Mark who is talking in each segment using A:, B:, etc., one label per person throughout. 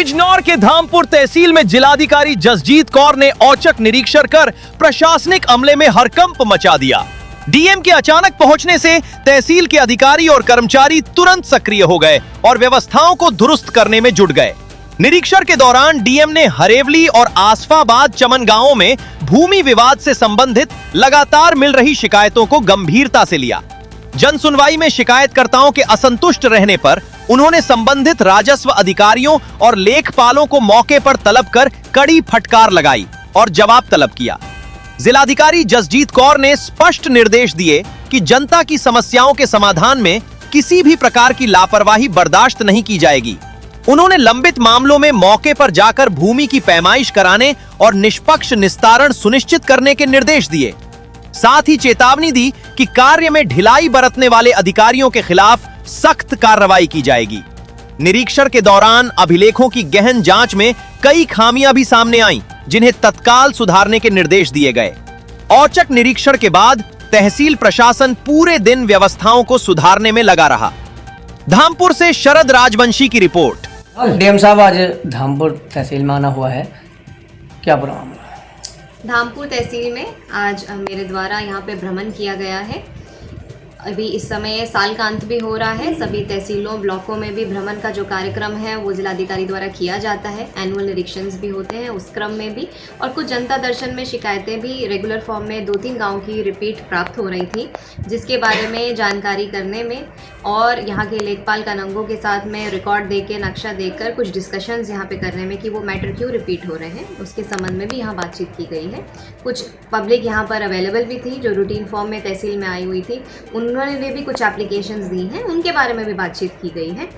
A: बिजनौर के धामपुर तहसील में जिलाधिकारी जसजीत कौर ने औचक निरीक्षण कर प्रशासनिक अमले में हड़कंप मचा दिया। डीएम के अचानक पहुंचने से तहसील के अधिकारी और कर्मचारी तुरंत सक्रिय हो गए और व्यवस्थाओं को दुरुस्त करने में जुट गए। निरीक्षण के दौरान डीएम ने हरेवली और आसफाबाद चमन गांवों में भूमि विवाद से संबंधित लगातार मिल रही शिकायतों को गंभीरता से लिया। जन सुनवाई में शिकायतकर्ताओं के असंतुष्ट रहने पर उन्होंने संबंधित राजस्व अधिकारियों और लेखपालों को मौके पर तलब कर कड़ी फटकार लगाई और जवाब तलब किया। जिलाधिकारी जसजीत कौर ने स्पष्ट निर्देश दिए कि जनता की समस्याओं के समाधान में किसी भी प्रकार की लापरवाही बर्दाश्त नहीं की जाएगी। उन्होंने लंबित मामलों में मौके पर जाकर भूमि की पैमाइश कराने और निष्पक्ष निस्तारण सुनिश्चित करने के निर्देश दिए। साथ ही चेतावनी दी कि कार्य में ढिलाई बरतने वाले अधिकारियों के खिलाफ सख्त कार्रवाई की जाएगी। निरीक्षण के दौरान अभिलेखों की गहन जांच में कई खामियां भी सामने आईं, जिन्हें तत्काल सुधारने के निर्देश दिए गए। औचक निरीक्षण के बाद तहसील प्रशासन पूरे दिन व्यवस्थाओं को सुधारने में लगा रहा। धामपुर से शरद राजवंशी की रिपोर्ट।
B: डीएम साहब आज धामपुर तहसील में आना हुआ है, क्या प्रोग्राम है?
C: धामपुर तहसील में आज मेरे द्वारा यहाँ पे भ्रमण किया गया है। अभी इस समय साल का अंत भी हो रहा है। सभी तहसीलों ब्लॉकों में भी भ्रमण का जो कार्यक्रम है वो जिलाधिकारी द्वारा किया जाता है। एनुअल निरीक्षण भी होते हैं उस क्रम में भी, और कुछ जनता दर्शन में शिकायतें भी रेगुलर फॉर्म में 2-3 गाँव की रिपीट प्राप्त हो रही थी, जिसके बारे में जानकारी करने में और यहाँ के लेखपाल कानूनगों के साथ में रिकॉर्ड दे के नक्शा देकर कुछ डिस्कशंस यहाँ पे करने में कि वो मैटर क्यों रिपीट हो रहे हैं, उसके संबंध में भी यहाँ बातचीत की गई है। कुछ पब्लिक यहाँ पर अवेलेबल भी थी जो रूटीन फॉर्म में तहसील में आई हुई थी, उन्होंने भी कुछ एप्लीकेशंस दी हैं, उनके बारे में भी बातचीत की गई है।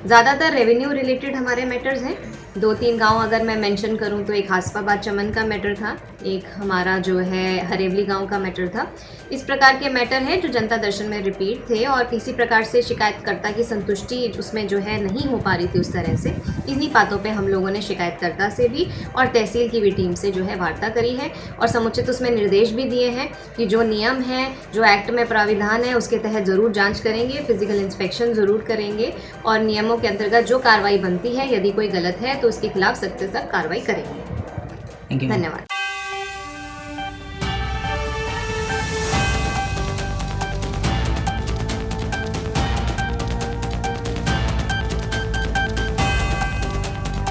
C: ज़्यादातर रेवेन्यू रिलेटेड हमारे मैटर्स हैं। 2-3 गांव अगर मैं मेंशन करूं तो एक आसफाबाद चमन का मैटर था, एक हमारा जो है हरेवली गांव का मैटर था। इस प्रकार के मैटर हैं जो जनता दर्शन में रिपीट थे और किसी प्रकार से शिकायतकर्ता की संतुष्टि उसमें जो है नहीं हो पा रही थी उस तरह से। इन्हीं बातों पे हम लोगों ने शिकायतकर्ता से भी और तहसील की भी टीम से जो है वार्ता करी है और समुचित उसमें निर्देश भी दिए हैं कि जो नियम है, जो एक्ट में प्राविधान है, उसके तहत ज़रूर जाँच करेंगे, फिजिकल इंस्पेक्शन ज़रूर करेंगे और नियमों के अंतर्गत जो कार्रवाई बनती है, यदि कोई गलत है तो उसके खिलाफ सख्त से सख्त कार्रवाई करेंगे। धन्यवाद।